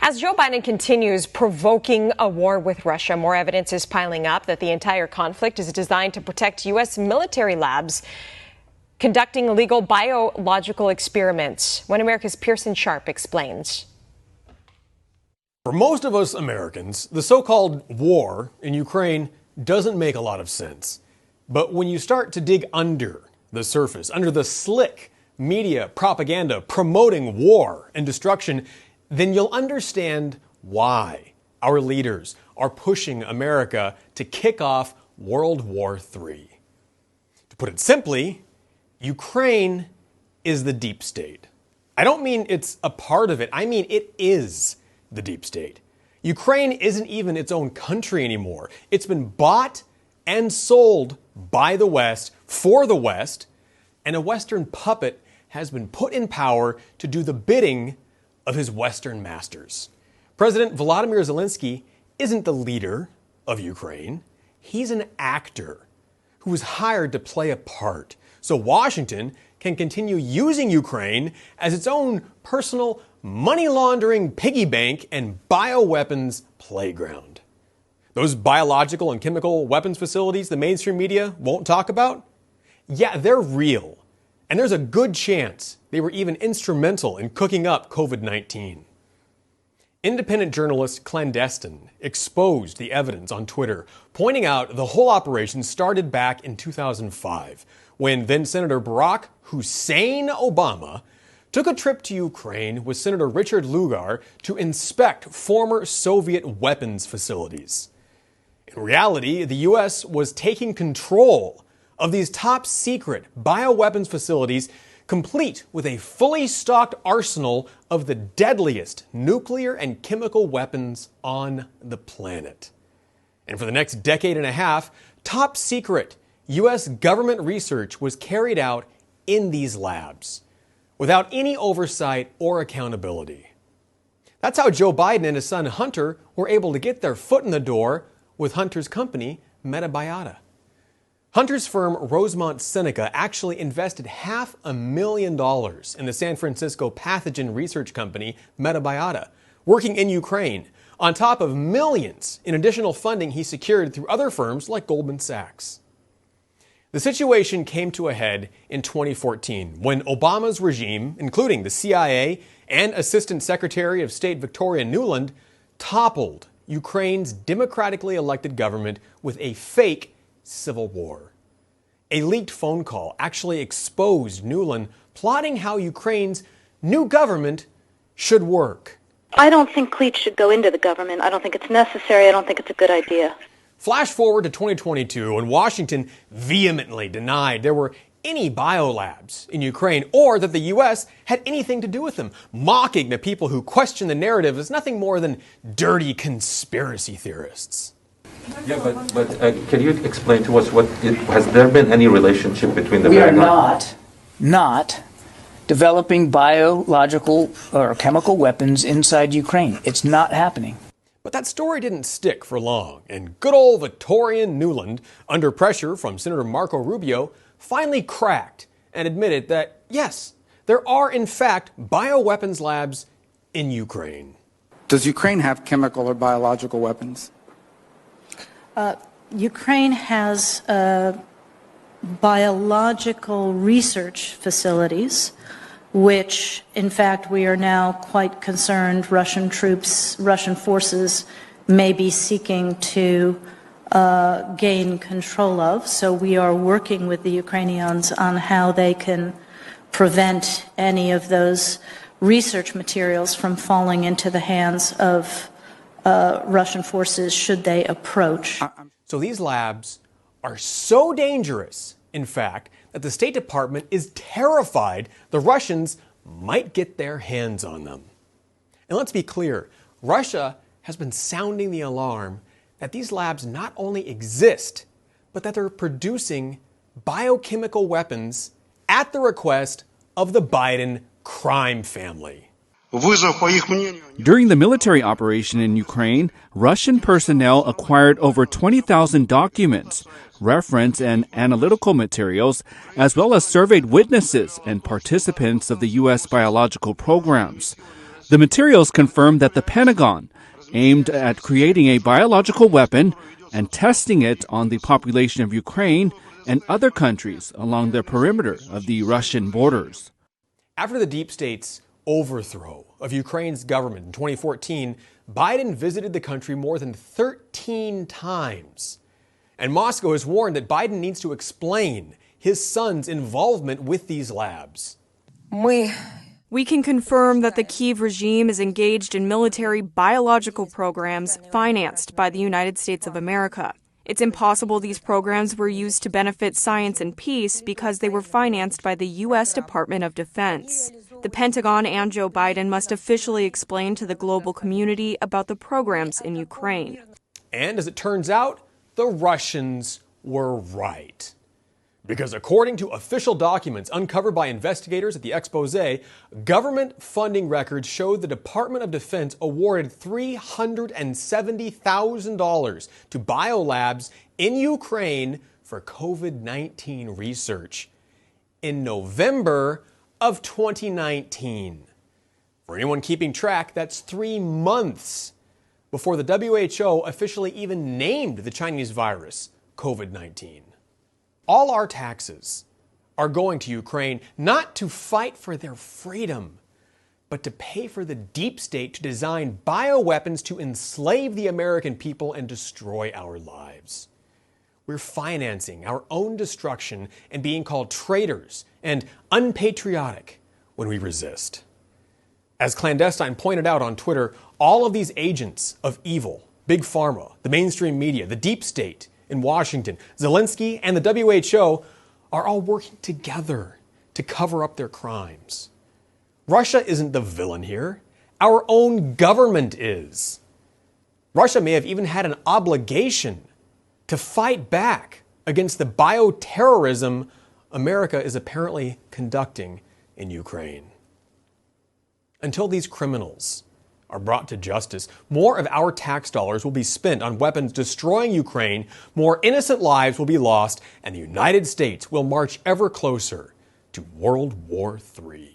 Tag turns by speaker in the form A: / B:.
A: As Joe Biden continues provoking a war with Russia, more evidence is piling up that the entire conflict is designed to protect U.S. military labs conducting illegal biological experiments. When America's Pearson Sharp explains.
B: For most of us Americans, the so-called war in Ukraine doesn't make a lot of sense. But when you start to dig under the surface, under the slick media propaganda promoting war and destruction, then you'll understand why our leaders are pushing America to kick off World War III. To put it simply, Ukraine is the deep state. I don't mean it's a part of it, I mean it is the deep state. Ukraine isn't even its own country anymore. It's been bought and sold by the West for the West, and a Western puppet has been put in power to do the bidding of his Western masters. President Volodymyr Zelensky isn't the leader of Ukraine. He's an actor who was hired to play a part so Washington can continue using Ukraine as its own personal money laundering piggy bank and bioweapons playground. Those biological and chemical weapons facilities the mainstream media won't talk about? Yeah, they're real. And there's a good chance they were even instrumental in cooking up COVID-19. Independent journalist Clandestine exposed the evidence on Twitter, pointing out the whole operation started back in 2005, when then Senator Barack Hussein Obama took a trip to Ukraine with Senator Richard Lugar to inspect former Soviet weapons facilities. In reality, the U.S. was taking control of these top-secret bioweapons facilities, complete with a fully stocked arsenal of the deadliest nuclear and chemical weapons on the planet. And for the next decade and a half, top-secret U.S. government research was carried out in these labs, without any oversight or accountability. That's how Joe Biden and his son Hunter were able to get their foot in the door with Hunter's company, Mediich. Hunter's firm, Rosemont Seneca, actually invested $500,000 in the San Francisco pathogen research company, Mediich, working in Ukraine, on top of millions in additional funding he secured through other firms like Goldman Sachs. The situation came to a head in 2014 when Obama's regime, including the CIA and Assistant Secretary of State Victoria Nuland, toppled Ukraine's democratically elected government with a fake civil war. A leaked phone call actually exposed Nuland plotting how Ukraine's new government should work.
C: I don't think cleats should go into the government. I don't think it's necessary. I don't think it's a good idea.
B: Flash forward to 2022 when Washington vehemently denied there were any biolabs in Ukraine or that the U.S. had anything to do with them, mocking the people who question the narrative as nothing more than dirty conspiracy theorists.
D: Yeah, but can you explain to us has there been any relationship between the...
E: We are not developing biological or chemical weapons inside Ukraine. It's not happening.
B: But that story didn't stick for long, and good old Victorian Nuland, under pressure from Senator Marco Rubio, finally cracked and admitted that, yes, there are in fact bioweapons labs in Ukraine.
F: Does Ukraine have chemical or biological weapons?
G: Ukraine has biological research facilities, which, in fact, we are now quite concerned Russian forces may be seeking to gain control of. So we are working with the Ukrainians on how they can prevent any of those research materials from falling into the hands of Russian forces should they approach.
B: So these labs are so dangerous, in fact, that the State Department is terrified the Russians might get their hands on them. And let's be clear, Russia has been sounding the alarm that these labs not only exist, but that they're producing biochemical weapons at the request of the Biden crime family.
H: During the military operation in Ukraine, Russian personnel acquired over 20,000 documents, reference and analytical materials, as well as surveyed witnesses and participants of the U.S. biological programs. The materials confirm that the Pentagon aimed at creating a biological weapon and testing it on the population of Ukraine and other countries along the perimeter of the Russian borders.
B: After the deep state's overthrow of Ukraine's government in 2014, Biden visited the country more than 13 times. And Moscow has warned that Biden needs to explain his son's involvement with these labs.
I: We can confirm that the Kyiv regime is engaged in military biological programs financed by the United States of America. It's impossible these programs were used to benefit science and peace because they were financed by the U.S. Department of Defense. The Pentagon and Joe Biden must officially explain to the global community about the programs in Ukraine.
B: And as it turns out, the Russians were right. Because according to official documents uncovered by investigators at the exposé, government funding records showed the Department of Defense awarded $370,000 to biolabs in Ukraine for COVID-19 research in November of 2019. For anyone keeping track, that's 3 months before the WHO officially even named the Chinese virus COVID-19. All our taxes are going to Ukraine not to fight for their freedom, but to pay for the deep state to design bioweapons to enslave the American people and destroy our lives. We're financing our own destruction and being called traitors and unpatriotic when we resist. As Clandestine pointed out on Twitter, all of these agents of evil, Big Pharma, the mainstream media, the deep state in Washington, Zelensky, and the WHO are all working together to cover up their crimes. Russia isn't the villain here. Our own government is. Russia may have even had an obligation to fight back against the bioterrorism America is apparently conducting in Ukraine. Until these criminals are brought to justice, more of our tax dollars will be spent on weapons destroying Ukraine, more innocent lives will be lost, and the United States will march ever closer to World War III.